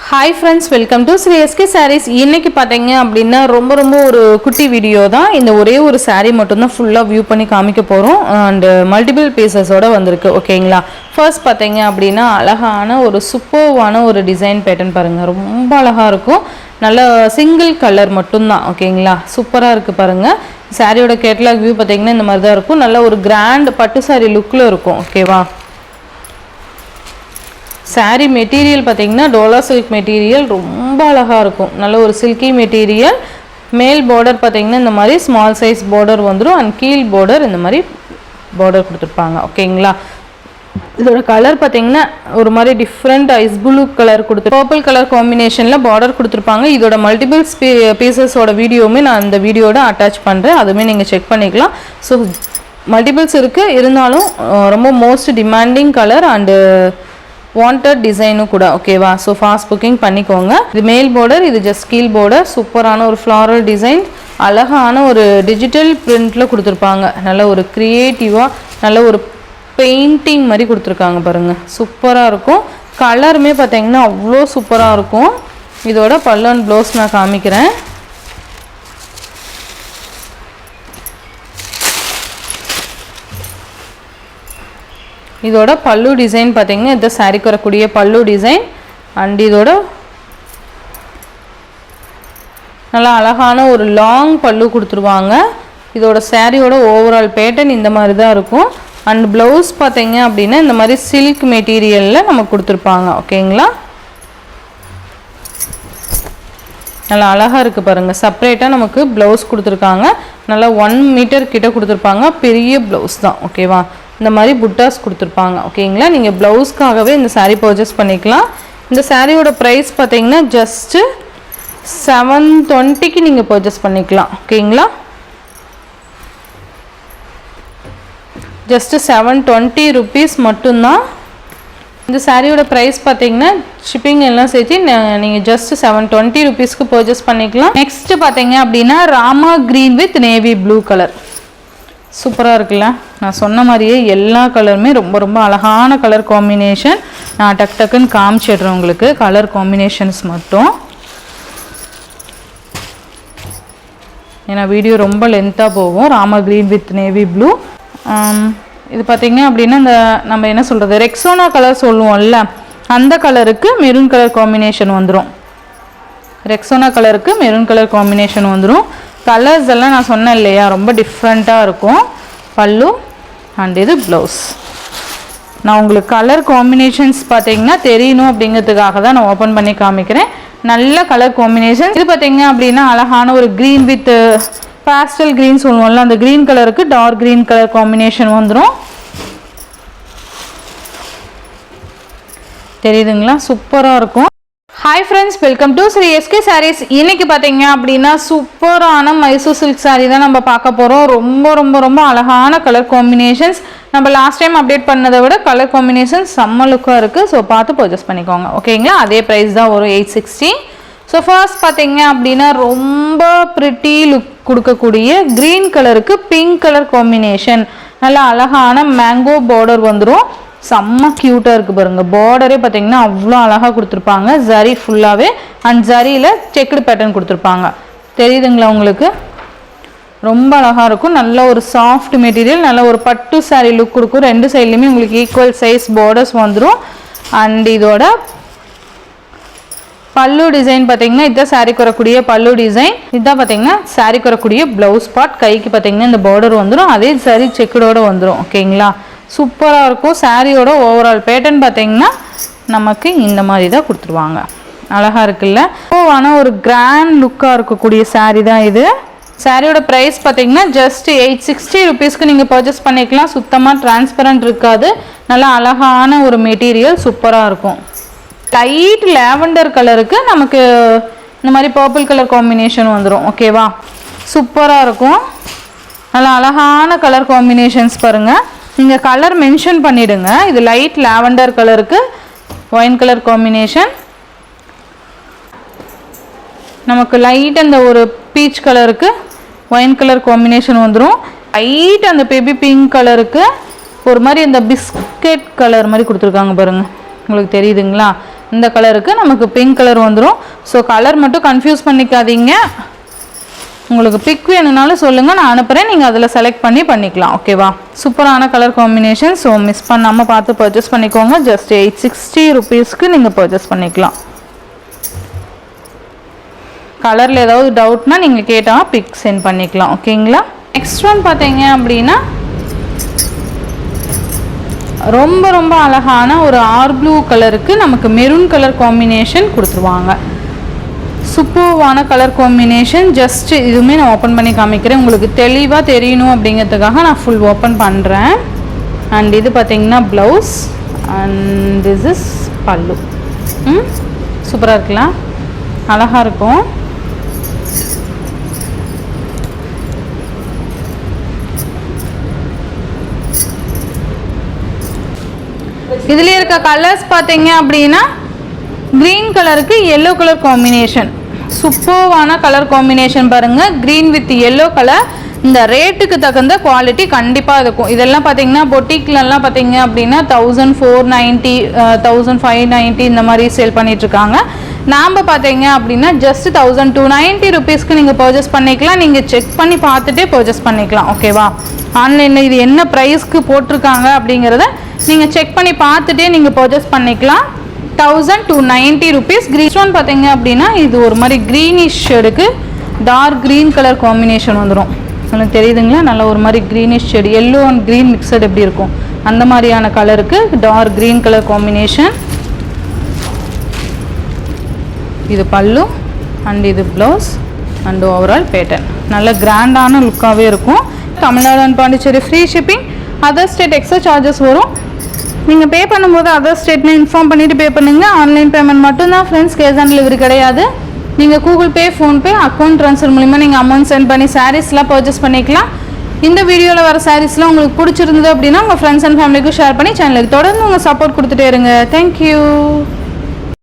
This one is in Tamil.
Hi friends, welcome to Sri SK Sarees. இன்னைக்கு பாத்தீங்க அப்படினா ரொம்ப ஒரு குட்டி வீடியோ தான். இந்த ஒரே ஒரு saree மட்டும் தான் ஃபுல்லா வியூ பண்ணி காமிக்க போறோம் and multiple pieces ஓட வந்திருக்கு. ஓகேங்களா? ஃபர்ஸ்ட் பாத்தீங்க அப்படினா அழகான ஒரு சூப்பர்வான ஒரு டிசைன் பேட்டர்ன் பாருங்க. ரொம்ப அழகா இருக்கும். நல்ல சிங்கிள் கலர் மட்டும் தான். ஓகேங்களா? சூப்பரா இருக்கு பாருங்க. சாரியோட கேட்டலாக் வியூ பாத்தீங்கன்னா இந்த மாதிரி தான் இருக்கும். நல்ல ஒரு கிராண்ட் பட்டு saree லுக்ல இருக்கும். ஓகேவா? saree மெட்டீரியல் பார்த்தீங்கன்னா டோலா சில்க் மெட்டீரியல் ரொம்ப அழகாக இருக்கும். நல்ல ஒரு சில்கி மெட்டீரியல். மேல் பார்டர் பார்த்தீங்கன்னா இந்த மாதிரி ஸ்மால் சைஸ் பார்டர் வந்துடும் அண்ட் கீழ் பார்டர் இந்த மாதிரி பார்டர் கொடுத்துருப்பாங்க. ஓகேங்களா? இதோட கலர் பார்த்தீங்கன்னா ஒரு மாதிரி டிஃப்ரெண்ட் ஐஸ் ப்ளூ கலர் கொடுத்து பர்பிள் கலர் காம்பினேஷனில் பார்டர் கொடுத்துருப்பாங்க. இதோட மல்டிபிள்ஸ் பீசஸோட வீடியோவுமே நான் இந்த வீடியோட அட்டாச் பண்ணுறேன். அதுவுமே நீங்கள் செக் பண்ணிக்கலாம். ஸோ மல்டிபிள்ஸ் இருக்குது, இருந்தாலும் ரொம்ப most demanding colour and wanted டிசைனும் கூட. ஓகேவா? ஸோ ஃபாஸ்ட் புக்கிங் பண்ணிக்கோங்க. இது மேல் பார்டர், இது ஜஸ்ட் கீழ் பார்டர். சூப்பரான ஒரு ஃப்ளாரல் டிசைன், அழகான ஒரு டிஜிட்டல் பிரிண்டில் கொடுத்துருப்பாங்க. நல்ல ஒரு க்ரியேட்டிவாக நல்ல ஒரு பெயிண்டிங் மாதிரி கொடுத்துருக்காங்க பாருங்கள். சூப்பராக இருக்கும். கலருமே பார்த்தீங்கன்னா அவ்வளோ சூப்பராக இருக்கும். இதோட பல்லு அண்ட் ப்ளவுஸ் நான் காமிக்கிறேன். இதோட பல்லு டிசைன் பார்த்தீங்கன்னா இந்த சாரிக்கு வரக்கூடிய பல்லு டிசைன் அண்ட் இதோட நல்லா அழகான ஒரு லாங் பல்லு கொடுத்துருவாங்க. இதோட சாரியோட ஓவரால் பேட்டர்ன் இந்த மாதிரி தான் இருக்கும். அண்ட் ப்ளவுஸ் பார்த்தீங்க அப்படின்னா இந்த மாதிரி சில்க் மெட்டீரியலில் நமக்கு கொடுத்துருப்பாங்க. ஓகேங்களா? நல்லா அழகாக இருக்குது பாருங்கள். செப்பரேட்டாக நமக்கு ப்ளவுஸ் கொடுத்துருக்காங்க. நல்லா 1 மீட்டர் கிட்ட கொடுத்துருப்பாங்க. பெரிய ப்ளவுஸ் தான். ஓகேவா? இந்த மாதிரி புட்டாஸ் கொடுத்துருப்பாங்க. ஓகேங்களா? நீங்கள் ப்ளவுஸ்க்காகவே இந்த saree பர்ச்சேஸ் பண்ணிக்கலாம். இந்த சாரியோட ப்ரைஸ் பார்த்தீங்கன்னா ஜஸ்ட்டு 720க்கு நீங்கள் பர்ச்சேஸ் பண்ணிக்கலாம். ஓகேங்களா? ஜஸ்ட்டு 720 rupees மட்டும்தான். இந்த சாரியோட ப்ரைஸ் பார்த்தீங்கன்னா ஷிப்பிங் எல்லாம் சேர்த்து நீங்கள் ஜஸ்ட் 720 rupeesக்கு பர்ச்சேஸ் பண்ணிக்கலாம். நெக்ஸ்ட் பார்த்தீங்க அப்படின்னா Rama green with navy blue colour. சூப்பராக இருக்குல்ல? நான் சொன்ன மாதிரியே எல்லா கலருமே ரொம்ப அழகான கலர் காம்பினேஷன். நான் டக்குன்னு காமிச்சிடுறேன் உங்களுக்கு கலர் காம்பினேஷன்ஸ் மட்டும். ஏன்னா வீடியோ ரொம்ப லென்த்தாக போகும். Rama green with navy blue. இது பார்த்திங்க அப்படின்னா இந்த நம்ம என்ன சொல்கிறது ரெக்ஸோனா கலர் சொல்லுவோம்ல, அந்த கலருக்கு மெரூன் கலர் காம்பினேஷன் வந்துடும். ரெக்ஸோனா கலருக்கு மெரூன் கலர் காம்பினேஷன் வந்துடும். கலர்ஸ் எல்லாம் நான் சொன்னேன் இல்லையா, ரொம்ப டிஃப்ரெண்ட்டாக இருக்கும். பல்லு அண்ட் இது ப்ளவுஸ். நான் உங்களுக்கு கலர் காம்பினேஷன்ஸ் பார்த்தீங்கன்னா தெரியணும் அப்படிங்கிறதுக்காக தான் நான் ஓப்பன் பண்ணி காமிக்கிறேன். நல்ல கலர் காம்பினேஷன். இது பார்த்தீங்க அப்படின்னா அழகான ஒரு க்ரீன் வித் பாஸ்டல் க்ரீன் சொல்லுவோம்ல, அந்த க்ரீன் கலருக்கு டார்க் க்ரீன் கலர் காம்பினேஷன் வந்துடும். தெரியுதுங்களா? சூப்பராக இருக்கும். Hi friends, welcome to Sri SK sarees. இன்னைக்கு பார்த்தீங்க அப்படின்னா சூப்பரான மைசூர் சில்க் சாரீ தான் நம்ம பார்க்க போகிறோம். ரொம்ப அழகான கலர் காம்பினேஷன்ஸ். நம்ம லாஸ்ட் டைம் அப்டேட் பண்ணதை விட கலர் காம்பினேஷன்ஸ் செம்ம லுக்காக இருக்குது. ஸோ பார்த்து பர்ச்சேஸ் பண்ணிக்கோங்க. ஓகேங்களா? அதே ப்ரைஸ் தான் வரும் 860. ஸோ ஃபர்ஸ்ட் பார்த்தீங்க அப்படின்னா ரொம்ப ப்ரிட்டி லுக் கொடுக்கக்கூடிய க்ரீன் கலருக்கு பிங்க் கலர் காம்பினேஷன். நல்லா அழகான மேங்கோ பார்டர் வந்துடும். செம்ம க்யூட்டாக இருக்குது பாருங்கள். பார்டரே பார்த்தீங்கன்னா அவ்வளோ அழகாக கொடுத்துருப்பாங்க. ஜரி ஃபுல்லாகவே அண்ட் ஜரியில் செக்குடு பேட்டர்ன் கொடுத்துருப்பாங்க. தெரியுதுங்களா உங்களுக்கு? ரொம்ப அழகாக இருக்கும். நல்ல ஒரு சாஃப்ட் மெட்டீரியல், நல்ல ஒரு பட்டு சாரீ லுக் கொடுக்கும். ரெண்டு சைட்லேயுமே உங்களுக்கு ஈக்குவல் சைஸ் பார்டர்ஸ் வந்துடும். அண்ட் இதோட பல்லு டிசைன் பார்த்தீங்கன்னா இதுதான் சாரீக்கு வரக்கூடிய பல்லு டிசைன். இதுதான் பார்த்தீங்கன்னா சாரீக்கு வரக்கூடிய ப்ளவுஸ் பார்ட். கைக்கு பார்த்தீங்கன்னா இந்த பார்டர் வந்துடும். அதே சாரீ செக்குடோடு வந்துடும். ஓகேங்களா? சூப்பராக இருக்கும். சாரியோட ஓவரால் பேட்டர்ன் பார்த்தீங்கன்னா நமக்கு இந்த மாதிரி தான் கொடுத்துருவாங்க. அழகாக இருக்குல்ல? ஓவான ஒரு கிராண்ட் லுக்காக இருக்கக்கூடிய சாரீ தான் இது. சாரியோட ப்ரைஸ் பார்த்தீங்கன்னா ஜஸ்ட் 860 rupeesக்கு நீங்கள் பர்ச்சேஸ் பண்ணிக்கலாம். சுத்தமாக டிரான்ஸ்பரண்ட் இருக்காது. நல்லா அழகான ஒரு மெட்டீரியல், சூப்பராக இருக்கும். லைட் லேவண்டர் கலருக்கு நமக்கு இந்த மாதிரி பர்பிள் கலர் காம்பினேஷன் வந்துடும். ஓகேவா? சூப்பராக இருக்கும். நல்லா அழகான கலர் காம்பினேஷன்ஸ் பாருங்கள். நீங்கள் கலர் மென்ஷன் பண்ணிவிடுங்க. இது லைட் லாவெண்டர் கலருக்கு ஒயின் கலர் காம்பினேஷன். நமக்கு லைட் அந்த ஒரு பீச் கலருக்கு ஒயின் கலர் காம்பினேஷன் வந்துடும். லைட் அந்த பேபி பிங்க் கலருக்கு ஒரு மாதிரி அந்த பிஸ்கட் கலர் மாதிரி கொடுத்துருக்காங்க பாருங்கள். உங்களுக்கு தெரியுதுங்களா? இந்த கலருக்கு நமக்கு பிங்க் கலர் வந்துடும். ஸோ கலர் மட்டும் கன்ஃபியூஸ் பண்ணிக்காதீங்க. உங்களுக்கு பிக் வேணும்னாலும் சொல்லுங்கள், நான் அனுப்புகிறேன், நீங்கள் அதில் செலக்ட் பண்ணிக்கலாம். ஓகேவா? சூப்பரான கலர் காம்பினேஷன். ஸோ மிஸ் பண்ணாமல் பார்த்து பர்ச்சேஸ் பண்ணிக்கோங்க. ஜஸ்ட் 860 rupeesக்கு நீங்கள் பர்ச்சேஸ் பண்ணிக்கலாம். கலரில் ஏதாவது டவுட்னா நீங்கள் கேட்டால் பிக் சென்ட் பண்ணிக்கலாம். ஓகேங்களா? நெக்ஸ்ட் ஒன் பார்த்தீங்க அப்படின்னா ரொம்ப ரொம்ப அழகான ஒரு ஆர் ப்ளூ கலருக்கு நமக்கு மெரூன் கலர் காம்பினேஷன் கொடுத்துருவாங்க. சூப்பர்வான கலர் காம்பினேஷன். ஜஸ்ட் இதுவுமே நான் ஓப்பன் பண்ணி காமிக்கிறேன், உங்களுக்கு தெளிவாக தெரியணும் அப்படிங்கிறதுக்காக நான் ஃபுல் ஓப்பன் பண்ணுறேன். அண்ட் இது பார்த்தீங்கன்னா ப்ளவுஸ் அண்ட் திஸ் இஸ் பல்லு. சூப்பராக இருக்கலாம், அழகாக இருக்கும். இதுலேயே இருக்க கலர்ஸ் பார்த்தீங்க அப்படின்னா க்ரீன் கலருக்கு எல்லோ கலர் காம்பினேஷன். சூப்பர்வான கலர் காம்பினேஷன் பாருங்கள், க்ரீன் வித் எல்லோ கலர். இந்த ரேட்டுக்கு தகுந்த குவாலிட்டி கண்டிப்பாக இருக்கும். இதெல்லாம் பார்த்தீங்கன்னா பொட்டிக்லலாம் பார்த்தீங்க அப்படின்னா 1490 1590 இந்த மாதிரி சேல் பண்ணிகிட்ருக்காங்க. நாம் பார்த்தீங்க அப்படின்னா ஜஸ்ட் 1290 rupeesக்கு நீங்கள் பர்ச்சேஸ் பண்ணிக்கலாம். நீங்கள் செக் பண்ணி பார்த்துட்டே பர்ச்சேஸ் பண்ணிக்கலாம். ஓகேவா? ஆன்லைனில் இது என்ன ப்ரைஸ்க்கு போட்டிருக்காங்க அப்படிங்கிறத நீங்கள் செக் பண்ணி பார்த்துட்டே நீங்கள் பர்ச்சேஸ் பண்ணிக்கலாம். 1290 rupees. க்ரீன் ஒன் பார்த்தீங்க அப்படின்னா இது ஒரு மாதிரி க்ரீனிஷ் ஷேடுக்கு டார்க் க்ரீன் கலர் காம்பினேஷன் வந்துடும். உங்களுக்கு தெரியுதுங்களா? நல்ல ஒரு மாதிரி greenish shade, yellow and green mixed எப்படி இருக்கும் அந்த மாதிரியான கலருக்கு டார்க் க்ரீன் கலர் காம்பினேஷன். இது பல்லு அண்ட் இது ப்ளவுஸ் அண்ட் ஓவரால் பேட்டர்ன் நல்ல கிராண்டான லுக்காகவே இருக்கும். Tamil Nadu and Pondicherry free shipping. Other state extra charges வரும். நீங்கள் பே பண்ணும்போது அதர் ஸ்டேட்னு இன்ஃபார்ம் பண்ணிவிட்டு பே பண்ணுங்கள். ஆன்லைன் பேமெண்ட் மட்டும்தான் ஃப்ரெண்ட்ஸ், கேஷ் ஆன் டெலிவரி கிடையாது. நீங்கள் Google Pay, PhonePe, account transfer மூலிமா நீங்கள் அமௌண்ட் சென்ட் பண்ணி சாரீஸ்லாம் பர்ச்சேஸ் பண்ணிக்கலாம். இந்த வீடியோவில் வர சாரீஸ்லாம் உங்களுக்கு பிடிச்சிருந்தது அப்படின்னா உங்கள் ஃப்ரெண்ட்ஸ் அண்ட் ஃபேமிலிக்கும் ஷேர் பண்ணி சேனலுக்கு தொடர்ந்து உங்கள் சப்போர்ட் கொடுத்துட்டே இருங்க. தேங்க்யூ.